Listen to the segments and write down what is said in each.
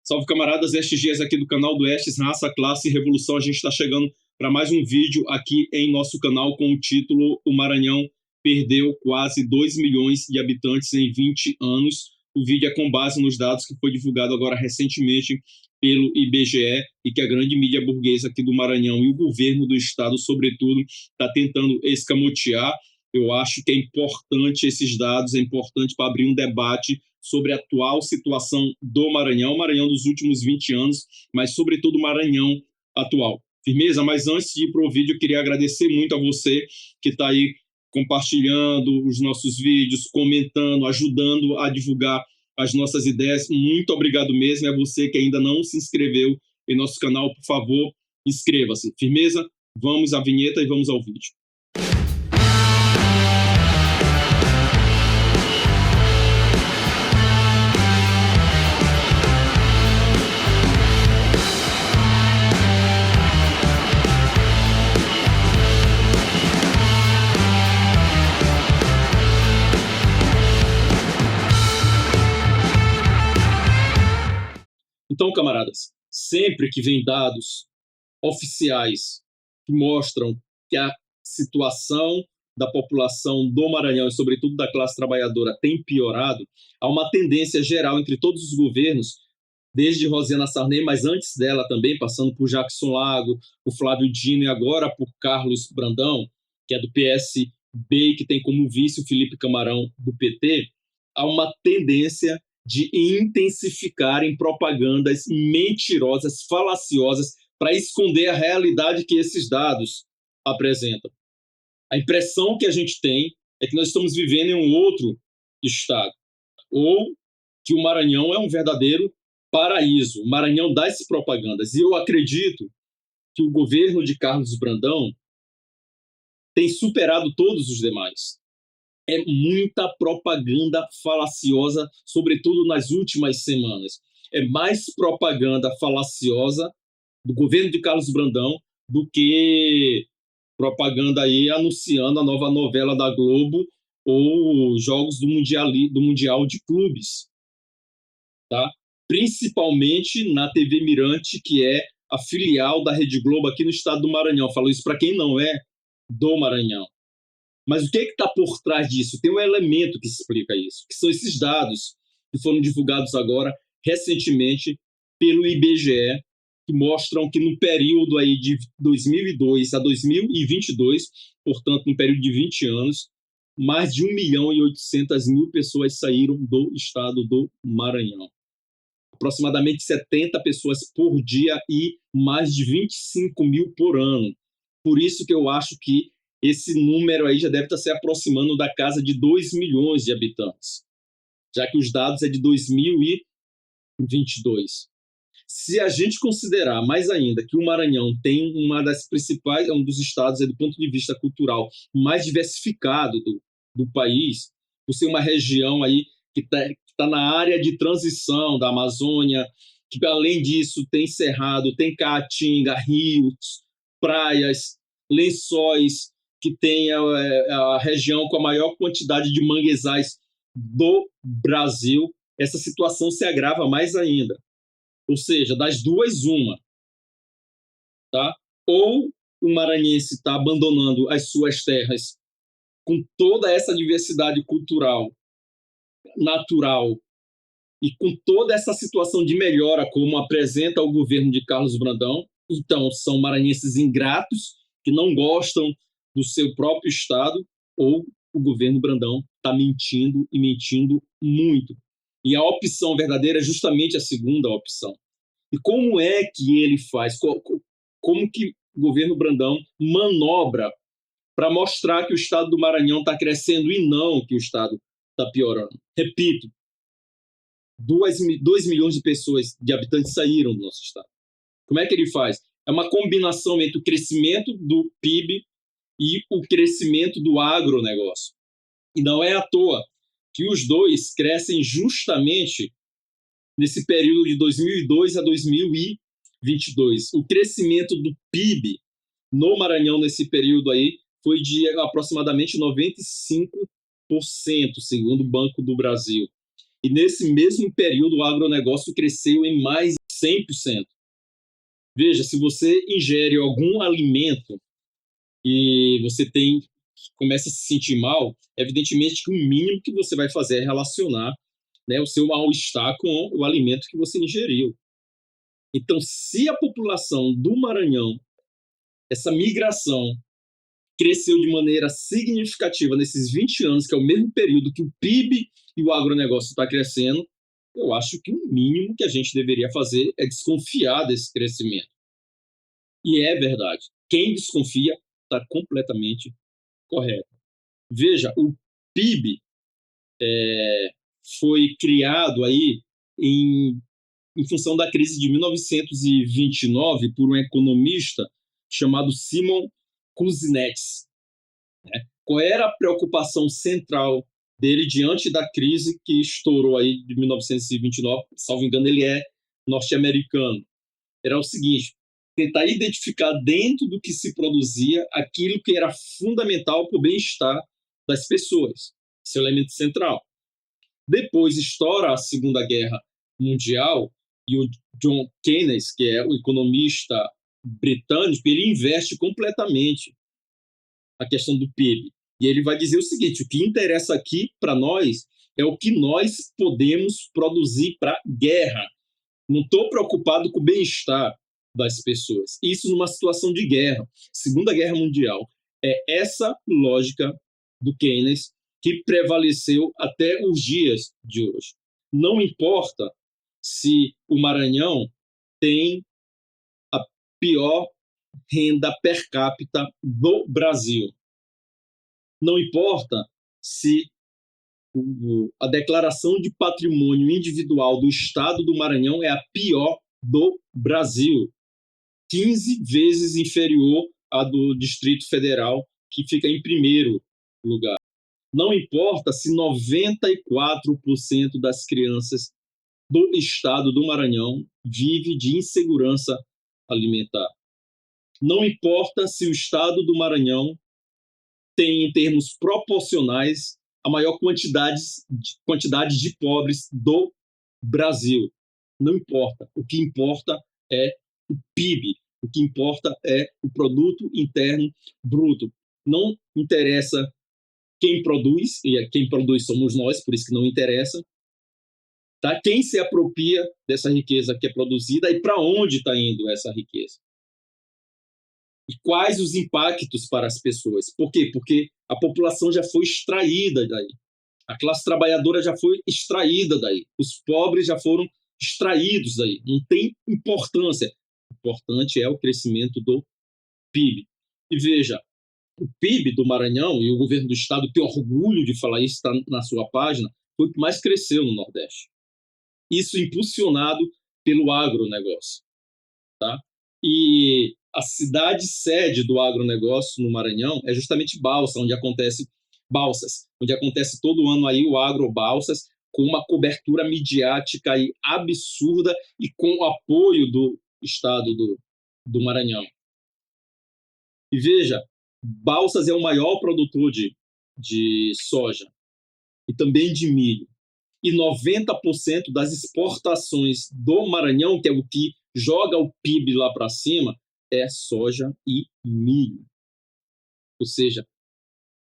Salve, camaradas, Estes Dias aqui do canal do Estes, Raça, Classe e Revolução. A gente está chegando para mais um vídeo aqui em nosso canal com o título O Maranhão perdeu quase 2 milhões de habitantes em 20 anos. O vídeo é com base nos dados que foi divulgado agora recentemente pelo IBGE e que a grande mídia burguesa aqui do Maranhão e o governo do estado, sobretudo, está tentando escamotear. Eu acho que é importante esses dados, é importante para abrir um debate sobre a atual situação do Maranhão, o Maranhão dos últimos 20 anos, mas sobretudo o Maranhão atual. Firmeza? Mas antes de ir para o vídeo, eu queria agradecer muito a você que está aí compartilhando os nossos vídeos, comentando, ajudando a divulgar as nossas ideias. Muito obrigado mesmo. É você que ainda não se inscreveu em nosso canal, por favor, inscreva-se. Firmeza? Vamos à vinheta e vamos ao vídeo. Então, camaradas, sempre que vem dados oficiais que mostram que a situação da população do Maranhão e, sobretudo, da classe trabalhadora tem piorado, há uma tendência geral entre todos os governos, desde Rosiana Sarney, mas antes dela também, passando por Jackson Lago, por Flávio Dino e agora por Carlos Brandão, que é do PSB e que tem como vice o Felipe Camarão, do PT, há uma tendência de intensificarem propagandas mentirosas, falaciosas, para esconder a realidade que esses dados apresentam. A impressão que a gente tem é que nós estamos vivendo em um outro estado, ou que o Maranhão é um verdadeiro paraíso, o Maranhão das propagandas. E eu acredito que o governo de Carlos Brandão tem superado todos os demais. É muita propaganda falaciosa, sobretudo nas últimas semanas. É mais propaganda falaciosa do governo de Carlos Brandão do que propaganda aí anunciando a nova novela da Globo ou jogos do Mundial de Clubes. Tá? Principalmente na TV Mirante, que é a filial da Rede Globo aqui no estado do Maranhão. Falo isso para quem não é do Maranhão. Mas o que está por trás disso? Tem um elemento que explica isso, que são esses dados que foram divulgados agora, recentemente, pelo IBGE, que mostram que no período aí de 2002 a 2022, portanto, no período de 20 anos, mais de 1.800.000 pessoas saíram do estado do Maranhão. Aproximadamente 70 pessoas por dia e mais de 25 mil por ano. Por isso que eu acho que esse número aí já deve estar se aproximando da casa de 2 milhões de habitantes, já que os dados é de 2022. Se a gente considerar mais ainda que o Maranhão tem uma das principais, um dos estados do ponto de vista cultural mais diversificado do país, por ser uma região aí que tá na área de transição da Amazônia, que além disso tem cerrado, tem caatinga, rios, praias, lençóis, que tem a região com a maior quantidade de manguezais do Brasil, essa situação se agrava mais ainda. Ou seja, das duas, uma. Tá? Ou o maranhense está abandonando as suas terras com toda essa diversidade cultural, natural, e com toda essa situação de melhora como apresenta o governo de Carlos Brandão. Então, são maranhenses ingratos que não gostam do seu próprio estado, ou o governo Brandão está mentindo e mentindo muito. E a opção verdadeira é justamente a segunda opção. E como é que ele faz? Como que o governo Brandão manobra para mostrar que o estado do Maranhão está crescendo e não que o estado está piorando? Repito, 2 milhões de pessoas, de habitantes, saíram do nosso estado. Como é que ele faz? É uma combinação entre o crescimento do PIB e o crescimento do agronegócio. E não é à toa que os dois crescem justamente nesse período de 2002 a 2022. O crescimento do PIB no Maranhão nesse período aí foi de aproximadamente 95%, segundo o Banco do Brasil. E nesse mesmo período, o agronegócio cresceu em mais de 100%. Veja, se você ingere algum alimento e você começa a se sentir mal, evidentemente que o mínimo que você vai fazer é relacionar, né, o seu mal-estar com o alimento que você ingeriu. Então, se a população do Maranhão, essa migração, cresceu de maneira significativa nesses 20 anos, que é o mesmo período que o PIB e o agronegócio está crescendo, eu acho que o mínimo que a gente deveria fazer é desconfiar desse crescimento. E é verdade. Quem desconfia está completamente correto. Veja, o PIB foi criado aí em função da crise de 1929 por um economista chamado Simon Kuznets. Né? Qual era a preocupação central dele diante da crise que estourou aí de 1929? Salvo engano, ele é norte-americano. Era o seguinte: tentar identificar dentro do que se produzia aquilo que era fundamental para o bem-estar das pessoas, esse é o elemento central. Depois estoura a Segunda Guerra Mundial e o John Keynes, que é o economista britânico, ele inverte completamente a questão do PIB. E ele vai dizer o seguinte: o que interessa aqui para nós é o que nós podemos produzir para guerra. Não estou preocupado com o bem-estar das pessoas. Isso numa situação de guerra, Segunda Guerra Mundial. É essa lógica do Keynes que prevaleceu até os dias de hoje. Não importa se o Maranhão tem a pior renda per capita do Brasil. Não importa se a declaração de patrimônio individual do Estado do Maranhão é a pior do Brasil, 15 vezes inferior à do Distrito Federal, que fica em primeiro lugar. Não importa se 94% das crianças do Estado do Maranhão vive de insegurança alimentar. Não importa se o Estado do Maranhão tem, em termos proporcionais, a maior quantidade de pobres do Brasil. Não importa. O que importa é o PIB. O que importa é o Produto Interno Bruto. Não interessa quem produz, e quem produz somos nós, por isso que não interessa. Tá? Quem se apropria dessa riqueza que é produzida e para onde está indo essa riqueza. E quais os impactos para as pessoas. Por quê? Porque a população já foi extraída daí. A classe trabalhadora já foi extraída daí. Os pobres já foram extraídos daí. Não tem importância. O importante é o crescimento do PIB. E veja, o PIB do Maranhão, e o governo do estado tem orgulho de falar isso, está na sua página, foi o que mais cresceu no Nordeste. Isso impulsionado pelo agronegócio. Tá? E a cidade sede do agronegócio no Maranhão é justamente Balsas, onde acontece todo ano aí o Agrobalsas, com uma cobertura midiática aí absurda e com o apoio do estado do Maranhão. E veja, Balsas é o maior produtor de soja e também de milho. E 90% das exportações do Maranhão, que é o que joga o PIB lá para cima, é soja e milho. Ou seja,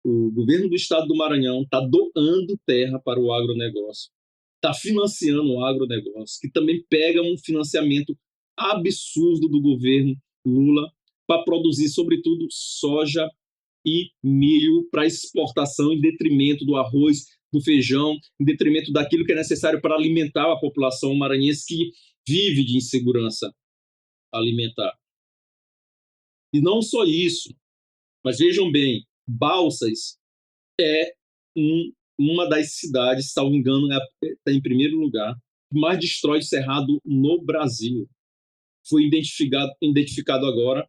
o governo do estado do Maranhão está doando terra para o agronegócio, está financiando o agronegócio, que também pega um financiamento absurdo do governo Lula para produzir, sobretudo, soja e milho para exportação em detrimento do arroz, do feijão, em detrimento daquilo que é necessário para alimentar a população maranhense que vive de insegurança alimentar. E não só isso, mas vejam bem, Balsas é uma das cidades, salvo engano, está em primeiro lugar, que mais destrói cerrado no Brasil. Foi identificado agora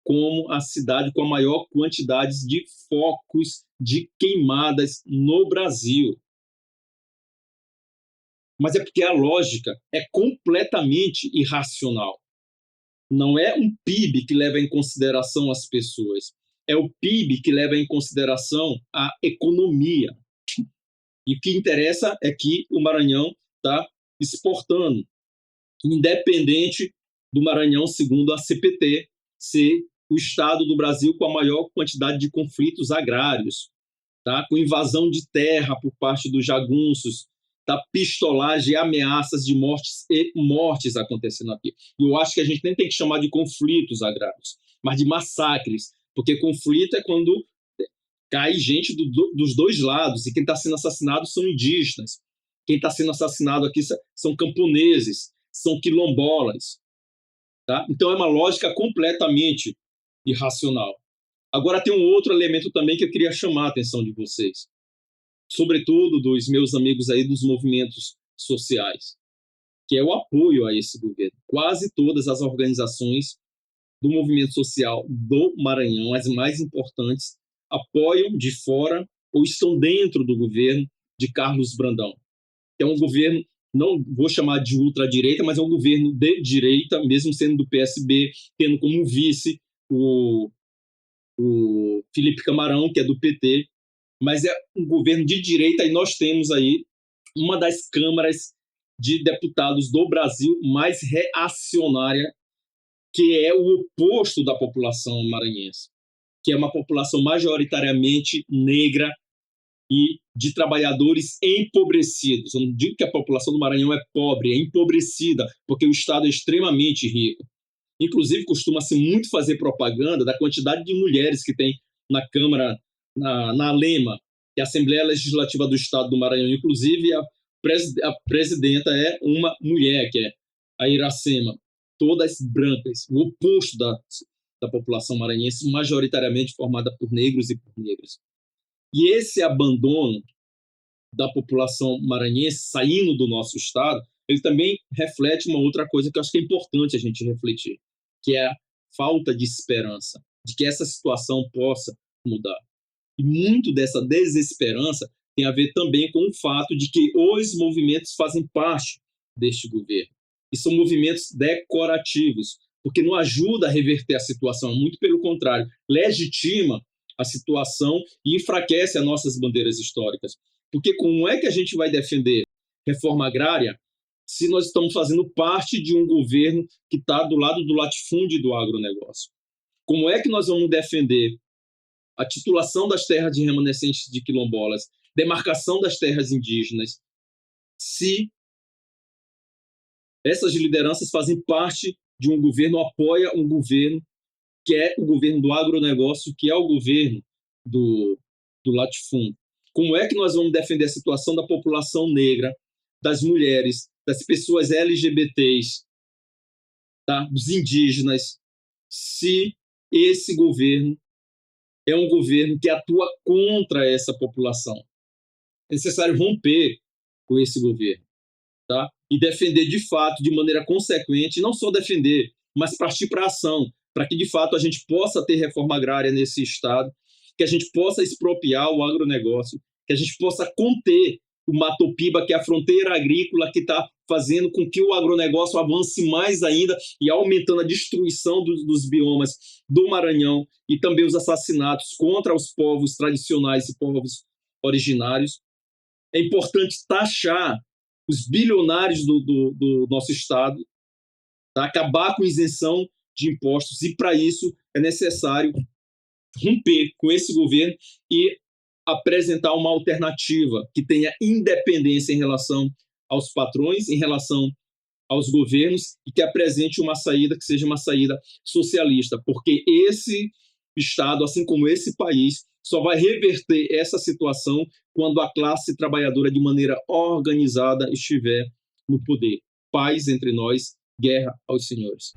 como a cidade com a maior quantidade de focos de queimadas no Brasil. Mas é porque a lógica é completamente irracional. Não é um PIB que leva em consideração as pessoas, é o PIB que leva em consideração a economia. E o que interessa é que o Maranhão está exportando, independente do Maranhão, segundo a CPT, ser o estado do Brasil com a maior quantidade de conflitos agrários, tá? Com invasão de terra por parte dos jagunços, tá? Pistolagem, ameaças de mortes e mortes acontecendo aqui. E eu acho que a gente nem tem que chamar de conflitos agrários, mas de massacres, porque conflito é quando cai gente dos dois lados, e quem está sendo assassinado são indígenas, quem está sendo assassinado aqui são camponeses, são quilombolas. Tá? Então é uma lógica completamente irracional. Agora tem um outro elemento também que eu queria chamar a atenção de vocês, sobretudo dos meus amigos aí dos movimentos sociais, que é o apoio a esse governo. Quase todas as organizações do movimento social do Maranhão, as mais importantes, apoiam de fora ou estão dentro do governo de Carlos Brandão, que é um governo, não vou chamar de ultradireita, mas é um governo de direita, mesmo sendo do PSB, tendo como vice o Felipe Camarão, que é do PT, mas é um governo de direita, e nós temos aí uma das câmaras de deputados do Brasil mais reacionária, que é o oposto da população maranhense, que é uma população majoritariamente negra e de trabalhadores empobrecidos. Eu não digo que a população do Maranhão é pobre, é empobrecida, porque o Estado é extremamente rico. Inclusive, costuma-se muito fazer propaganda da quantidade de mulheres que tem na Câmara, na ALEMA, que é a Assembleia Legislativa do Estado do Maranhão. Inclusive, a presidenta é uma mulher, que é a Iracema, todas brancas, o oposto da população maranhense, majoritariamente formada por negros e por negras. E esse abandono da população maranhense saindo do nosso estado, ele também reflete uma outra coisa que eu acho que é importante a gente refletir, que é a falta de esperança de que essa situação possa mudar. E muito dessa desesperança tem a ver também com o fato de que os movimentos fazem parte deste governo. E são movimentos decorativos, porque não ajuda a reverter a situação, muito pelo contrário, legitima a situação e enfraquece as nossas bandeiras históricas. Porque como é que a gente vai defender reforma agrária se nós estamos fazendo parte de um governo que está do lado do latifúndio do agronegócio? Como é que nós vamos defender a titulação das terras de remanescentes de quilombolas, demarcação das terras indígenas, se essas lideranças fazem parte de um governo, apoia um governo que é o governo do agronegócio, que é o governo do latifúndio? Como é que nós vamos defender a situação da população negra, das mulheres, das pessoas LGBTs, tá? Dos indígenas, se esse governo é um governo que atua contra essa população? É necessário romper com esse governo, tá? E defender de fato, de maneira consequente, não só defender, mas partir para a ação, para que de fato a gente possa ter reforma agrária nesse estado, que a gente possa expropriar o agronegócio, que a gente possa conter o Mato-Piba, que é a fronteira agrícola que está fazendo com que o agronegócio avance mais ainda e aumentando a destruição dos biomas do Maranhão e também os assassinatos contra os povos tradicionais e povos originários. É importante taxar os bilionários do nosso estado, tá? Acabar com isenção de impostos, e para isso é necessário romper com esse governo e apresentar uma alternativa que tenha independência em relação aos patrões, em relação aos governos, e que apresente uma saída que seja uma saída socialista, porque esse estado, assim como esse país, só vai reverter essa situação quando a classe trabalhadora de maneira organizada estiver no poder. Paz entre nós, guerra aos senhores.